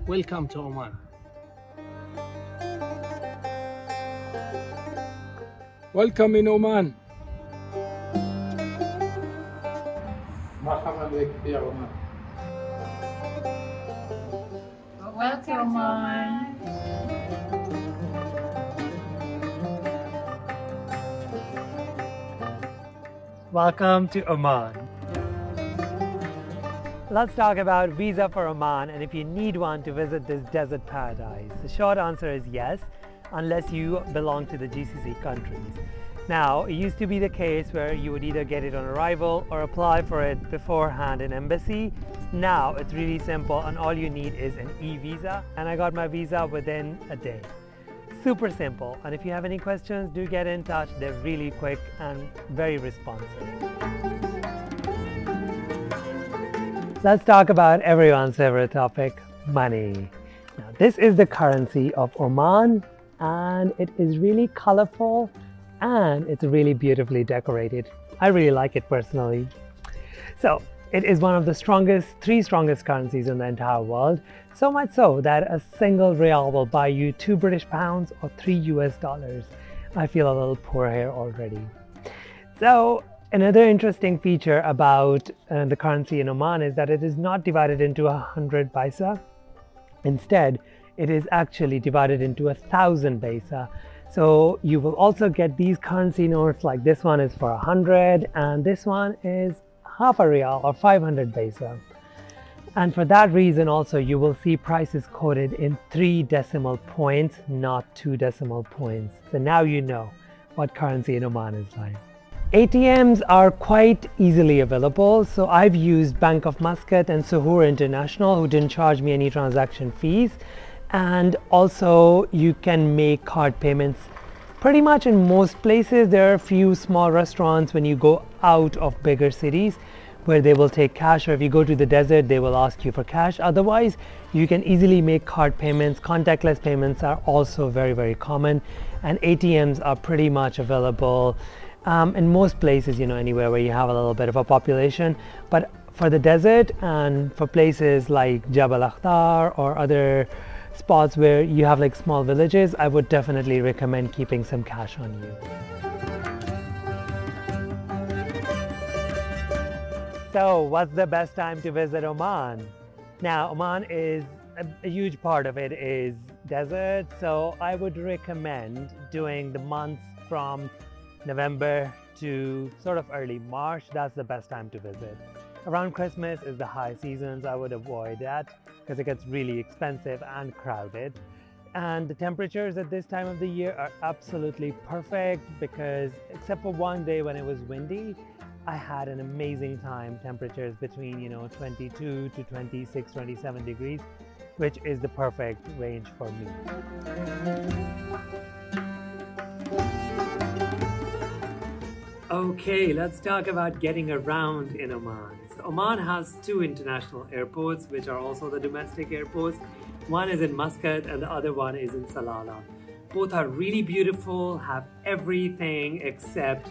Welcome to Oman. Welcome in Oman. مرحبا بك في عمان. Welcome to Oman. Welcome to Oman. Let's talk about visa for Oman and if you need one to visit this desert paradise. The short answer is yes, unless you belong to the GCC countries. Now, it used to be the case where you would either get it on arrival or apply for it beforehand in embassy. Now, it's really simple and all you need is an e-visa, and I got my visa within a day. Super simple, and if you have any questions, do get in touch. They're really quick and very responsive. Let's talk about everyone's favorite topic, money. Now, this is the currency of Oman, and it is really colorful and it's really beautifully decorated. I really like it personally. So it is one of the three strongest currencies in the entire world. So much so that a single real will buy you 2 British pounds or 3 US dollars. I feel a little poor here already. So another interesting feature about the currency in Oman is that it is not divided into 100 paisa. Instead, it is actually divided into 1,000 paisa. So you will also get these currency notes, like this one is for 100 and this one is half a real or 500 paisa. And for that reason also you will see prices coded in 3 decimal points, not 2 decimal points. So now you know what currency in Oman is like. ATMs are quite easily available. So I've used Bank of Muscat and Suhoor International, who didn't charge me any transaction fees. And also you can make card payments pretty much in most places. There are a few small restaurants when you go out of bigger cities where they will take cash, or if you go to the desert they will ask you for cash. Otherwise you can easily make card payments. Contactless payments are also very common, and ATMs are pretty much available in most places, anywhere where you have a little bit of a population. But for the desert and for places like Jabal Akhtar or other spots where you have like small villages, I would definitely recommend keeping some cash on you. So what's the best time to visit Oman? Now, Oman is a huge part of it is desert, so I would recommend doing the months from November to sort of early March. That's the best time to visit. Around Christmas is the high seasons. I would avoid that because it gets really expensive and crowded. And the temperatures at this time of the year are absolutely perfect because except for one day when it was windy, I had an amazing time. Temperatures between 22 to 26, 27 degrees, which is the perfect range for me. Okay, let's talk about getting around in Oman. So Oman has 2 international airports, which are also the domestic airports. One is in Muscat and the other one is in Salalah. Both are really beautiful, have everything except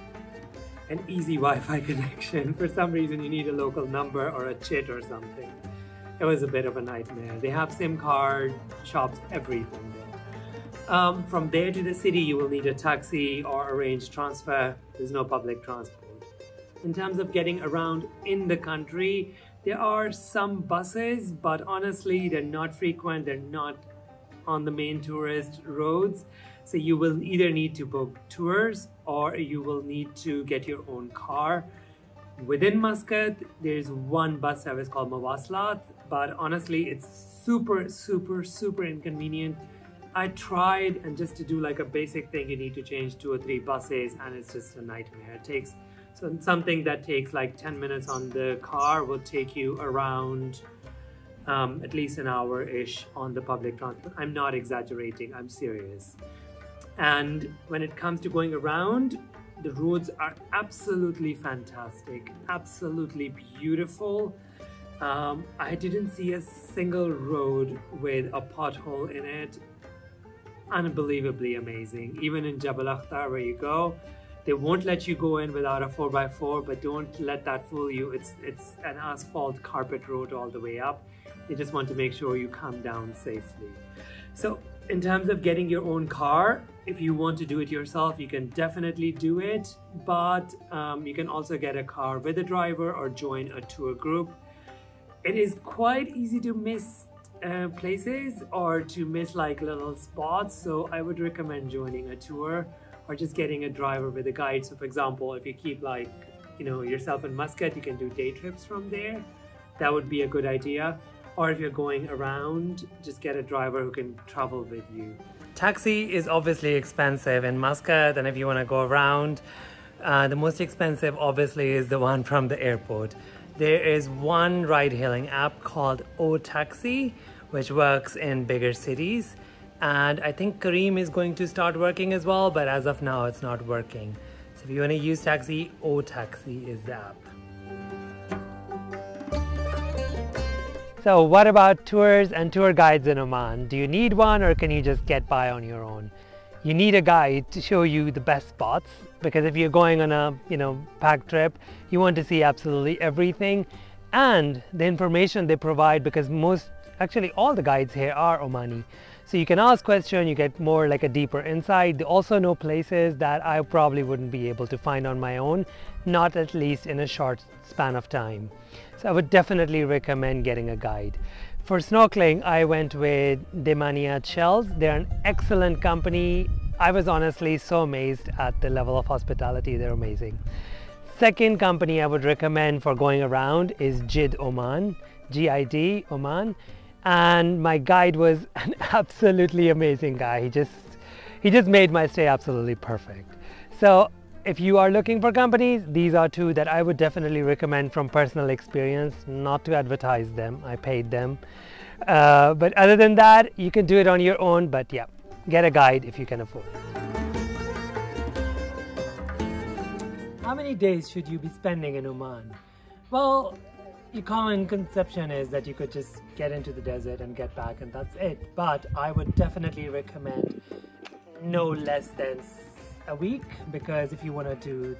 an easy Wi-Fi connection. For some reason you need a local number or a chit or something. It was a bit of a nightmare. They have SIM card shops, everything there. From there to the city, you will need a taxi or arrange transfer. There's no public transport. In terms of getting around in the country, there are some buses, but honestly, they're not frequent. They're not on the main tourist roads. So you will either need to book tours or you will need to get your own car. Within Muscat, there's one bus service called Mawaslat, but honestly, it's super inconvenient. I tried, and just to do like a basic thing, you need to change 2 or 3 buses, and it's just a nightmare. It takes something that takes like 10 minutes on the car will take you around at least an hour-ish on the public transport. I'm not exaggerating, I'm serious. And when it comes to going around, the roads are absolutely fantastic, absolutely beautiful. I didn't see a single road with a pothole in it. Unbelievably amazing. Even in Jabal Akhtar where you go, they won't let you go in without a 4x4, but don't let that fool you. It's an asphalt carpet road all the way up. They just want to make sure you come down safely. So in terms of getting your own car, if you want to do it yourself, you can definitely do it, but you can also get a car with a driver or join a tour group. It is quite easy to miss places or to miss like little spots, so I would recommend joining a tour or just getting a driver with a guide. So for example, if you keep like, you know, yourself in Muscat, you can do day trips from there. That would be a good idea. Or if you're going around, just get a driver who can travel with you. Taxi is obviously expensive in Muscat, and if you want to go around, the most expensive obviously is the one from the airport. There is one ride-hailing app called O-Taxi, which works in bigger cities. And I think Kareem is going to start working as well, but as of now, it's not working. So if you want to use taxi, O-Taxi is the app. So what about tours and tour guides in Oman? Do you need one or can you just get by on your own? You need a guide to show you the best spots, because if you're going on a packed trip, you want to see absolutely everything, and the information they provide, because actually all the guides here are Omani. So you can ask questions, you get more like a deeper insight. They also know places that I probably wouldn't be able to find on my own, not at least in a short span of time. So I would definitely recommend getting a guide. For snorkeling, I went with Demania Shells. They're an excellent company. I was honestly so amazed at the level of hospitality. They're amazing. Second company I would recommend for going around is JID Oman, G-I-D Oman. And my guide was an absolutely amazing guy. He just made my stay absolutely perfect. So if you are looking for companies, these are two that I would definitely recommend from personal experience, not to advertise them. I paid them. But other than that, you can do it on your own, but yeah, get a guide if you can afford it. How many days should you be spending in Oman? Well, the common conception is that you could just get into the desert and get back and that's it. But I would definitely recommend no less than a week, because if you want to do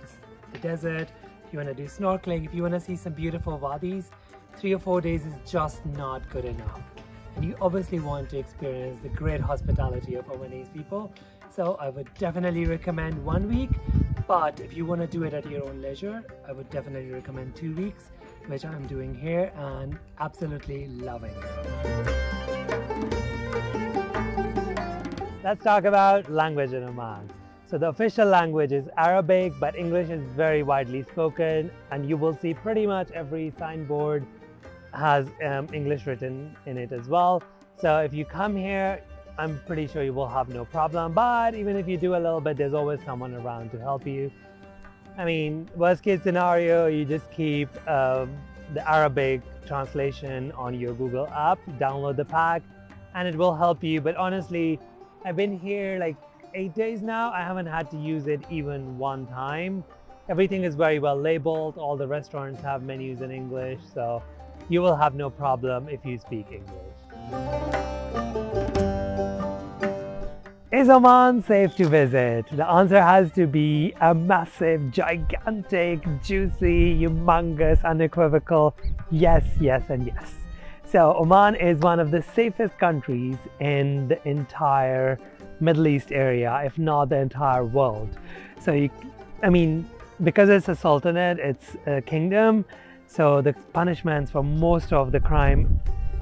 the desert, if you want to do snorkeling, if you want to see some beautiful wadis, 3 or 4 days is just not good enough. And you obviously want to experience the great hospitality of Omanese people. So I would definitely recommend 1 week, but if you want to do it at your own leisure, I would definitely recommend 2 weeks, which I'm doing here and absolutely loving. Let's talk about language in Oman. So the official language is Arabic, but English is very widely spoken, and you will see pretty much every signboard has English written in it as well. So if you come here, I'm pretty sure you will have no problem, but even if you do a little bit, there's always someone around to help you. I mean, worst case scenario, you just keep the Arabic translation on your Google app, download the pack, and it will help you. But honestly, I've been here like 8 days now. I haven't had to use it even one time. Everything is very well labeled. All the restaurants have menus in English, so you will have no problem if you speak English. Is Oman safe to visit? The answer has to be a massive, gigantic, juicy, humongous, unequivocal yes, yes, and yes. So Oman is one of the safest countries in the entire Middle East area, if not the entire world. So I mean, because it's a sultanate, it's a kingdom, so the punishments for most of the crime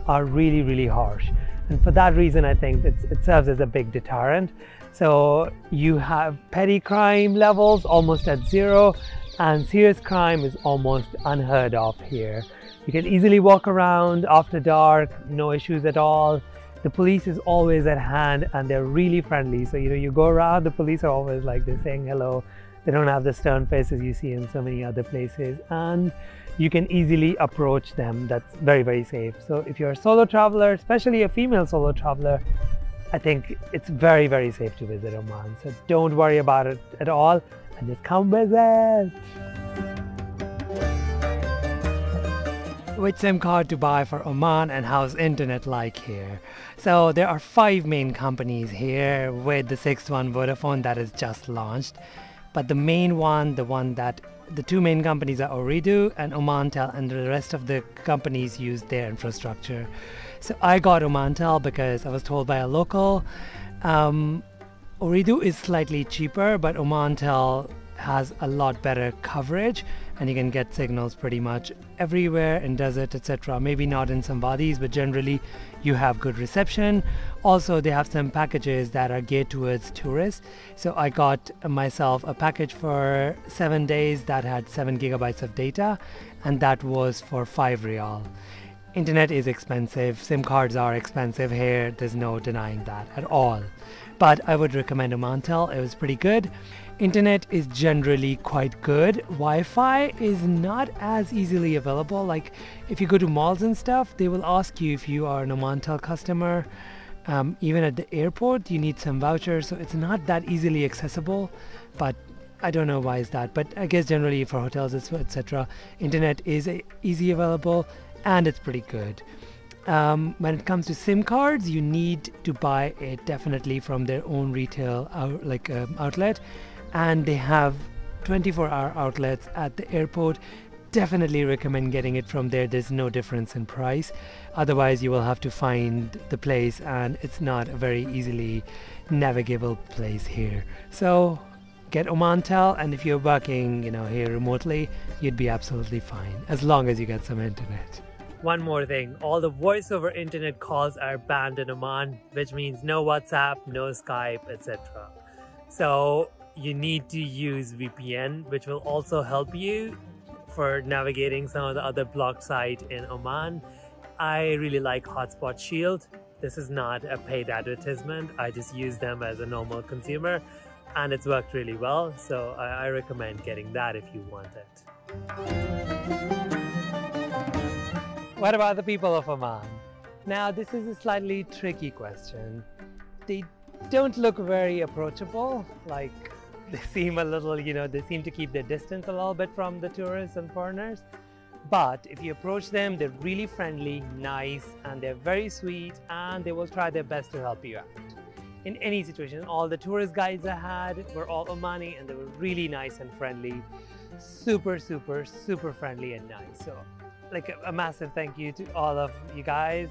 are really, really harsh. And for that reason, I think it serves as a big deterrent. So you have petty crime levels almost at zero, and serious crime is almost unheard of here. You can easily walk around after dark, no issues at all. The police is always at hand and they're really friendly. So, you go around, the police are always like, they're saying hello. They don't have the stern faces you see in so many other places. And you can easily approach them. That's very, very safe. So if you're a solo traveler, especially a female solo traveler, I think it's very, very safe to visit Oman. So don't worry about it at all and just come visit. Which SIM card to buy for Oman and how's internet like here? So there are 5 main companies here, with the 6th one, Vodafone, that is just launched. But the main one, the one that the two main companies are Ooredoo and Omantel, and the rest of the companies use their infrastructure. So I got Omantel because I was told by a local. Ooredoo is slightly cheaper, but Omantel has a lot better coverage, and you can get signals pretty much everywhere in desert, etc. Maybe not in some wadis, but generally you have good reception. Also, they have some packages that are geared towards tourists. So I got myself a package for 7 days that had 7 gigabytes of data, and that was for 5 riyal. Internet is expensive, SIM cards are expensive here, there's no denying that at all. But I would recommend Omantel, it was pretty good. Internet is generally quite good. Wi-Fi is not as easily available. Like if you go to malls and stuff, they will ask you if you are an Omantel customer. Even at the airport, you need some vouchers, so it's not that easily accessible. But I don't know why is that. But I guess generally for hotels, etc., internet is easy available and it's pretty good. When it comes to SIM cards, you need to buy it definitely from their own retail outlet, and they have 24-hour outlets at the airport. Definitely recommend getting it from there. There's no difference in price. Otherwise, you will have to find the place, and it's not a very easily navigable place here. So get Omantel, and if you're working, here remotely, you'd be absolutely fine as long as you get some internet. One more thing, all the voice over internet calls are banned in Oman, which means no WhatsApp, no Skype, etc. So you need to use VPN, which will also help you for navigating some of the other blocked sites in Oman. I really like Hotspot Shield. This is not a paid advertisement. I just use them as a normal consumer, and it's worked really well. So I recommend getting that if you want it. What about the people of Oman? Now, this is a slightly tricky question. They don't look very approachable. Like, they seem a little, they seem to keep their distance a little bit from the tourists and foreigners. But if you approach them, they're really friendly, nice, and they're very sweet, and they will try their best to help you out. In any situation, all the tourist guides I had were all Omani, and they were really nice and friendly. Super, super, super friendly and nice. So, like a massive thank you to all of you guys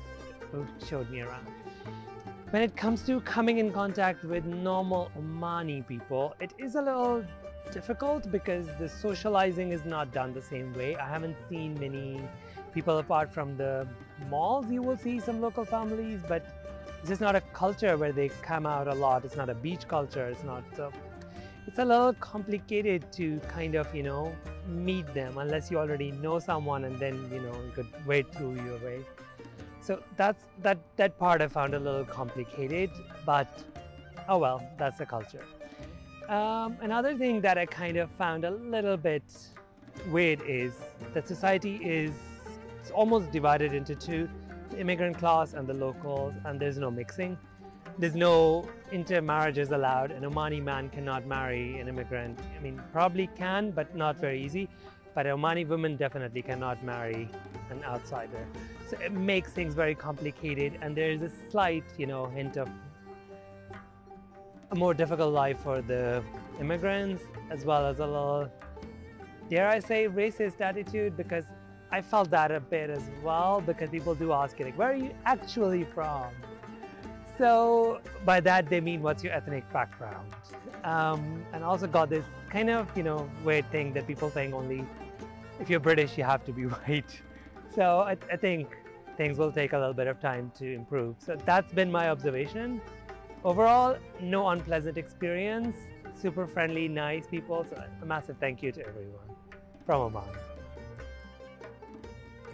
who showed me around. When it comes to coming in contact with normal Omani people, it is a little difficult because the socializing is not done the same way. I haven't seen many people apart from the malls. You will see some local families, but it's just not a culture where they come out a lot. It's not a beach culture. It's not. It's a little complicated to kind of, meet them unless you already know someone, and then, you could wade through your way. So that part I found a little complicated, but oh well, that's the culture. Another thing that I kind of found a little bit weird is that society is almost divided into two, the immigrant class and the locals, and there's no mixing. There's no intermarriages allowed. An Omani man cannot marry an immigrant. I mean, probably can, but not very easy. But an Omani woman definitely cannot marry an outsider. So it makes things very complicated, and there is a slight, hint of a more difficult life for the immigrants, as well as a little, dare I say, racist attitude, because I felt that a bit as well, because people do ask you, like, where are you actually from? So by that they mean what's your ethnic background, and also got this kind of weird thing that people think only if you're British you have to be white. So I think things will take a little bit of time to improve. So that's been my observation. Overall, no unpleasant experience. Super friendly, nice people. So a massive thank you to everyone from Oman.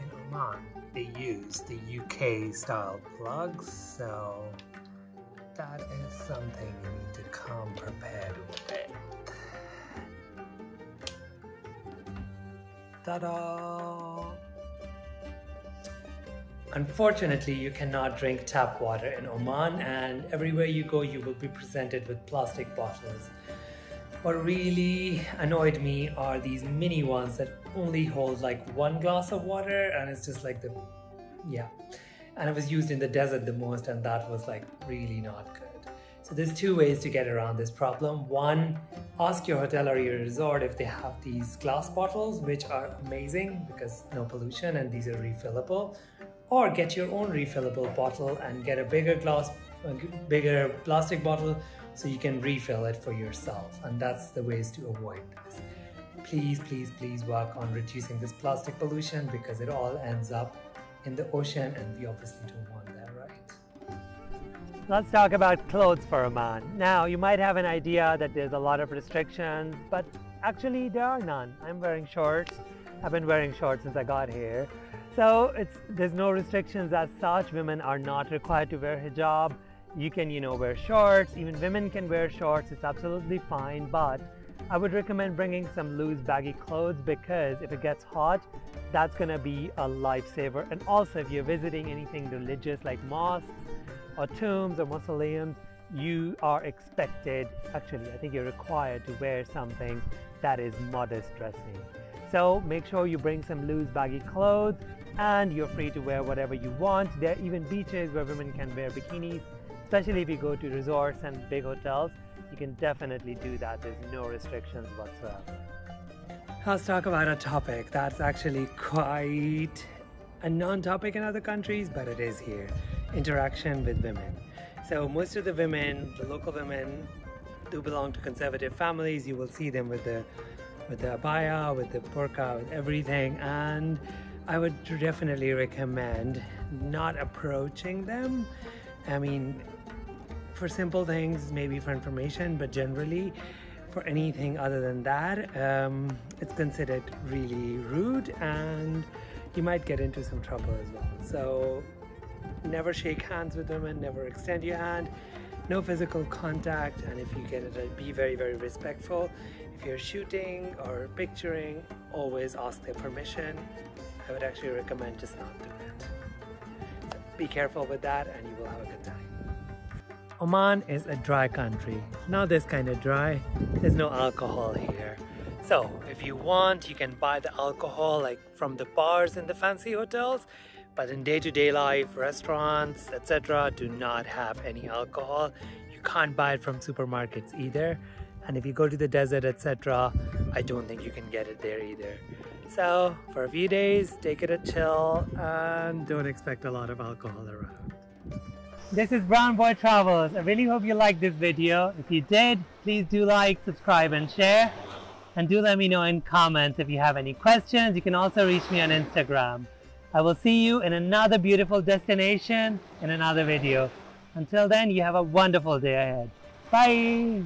In Oman, they use the UK style plugs, so that is something you need to come prepared with. Ta-da! Unfortunately, you cannot drink tap water in Oman, and everywhere you go you will be presented with plastic bottles. What really annoyed me are these mini ones that only hold like 1 glass of water, and it's just like and it was used in the desert the most, and that was like really not good. So there's two ways to get around this problem. One, ask your hotel or your resort if they have these glass bottles, which are amazing because no pollution and these are refillable. Or get your own refillable bottle and get a bigger plastic bottle so you can refill it for yourself. And that's the ways to avoid this. Please, please, please work on reducing this plastic pollution because it all ends up in the ocean and we obviously don't want that, right? Let's talk about clothes for Oman. Now, you might have an idea that there's a lot of restrictions, but actually there are none. I'm wearing shorts. I've been wearing shorts since I got here. So there's no restrictions as such. Women are not required to wear hijab. You can, wear shorts. Even women can wear shorts. It's absolutely fine, but I would recommend bringing some loose baggy clothes because if it gets hot, that's gonna be a lifesaver. And also if you're visiting anything religious like mosques or tombs or mausoleums, you are expected, actually I think you're required to wear something that is modest dressing. So make sure you bring some loose baggy clothes and you're free to wear whatever you want. There are even beaches where women can wear bikinis, especially if you go to resorts and big hotels. You can definitely do that. There's no restrictions whatsoever. Let's talk about a topic that's actually quite a non-topic in other countries, but it is here. Interaction with women. So most of the women, the local women, do belong to conservative families. You will see them with the abaya, with the burqa, with everything. And I would definitely recommend not approaching them. I mean, for simple things, maybe for information, but generally for anything other than that, it's considered really rude and you might get into some trouble as well. So never shake hands with women, never extend your hand, no physical contact, and if you get it, be very, very respectful. If you're shooting or picturing, always ask their permission. I would actually recommend just not doing it. So be careful with that and you will have a good time. Oman is a dry country. Not this kind of dry. There's no alcohol here. So if you want, you can buy the alcohol like from the bars in the fancy hotels, but in day-to-day life, restaurants, etc. do not have any alcohol. You can't buy it from supermarkets either. And if you go to the desert, etc., I don't think you can get it there either. So for a few days, take it a chill and don't expect a lot of alcohol around. This is Brown Boy Travels. I really hope you liked this video. If you did, please do like, subscribe and share. And do let me know in comments if you have any questions. You can also reach me on Instagram. I will see you in another beautiful destination in another video. Until then, you have a wonderful day ahead. Bye!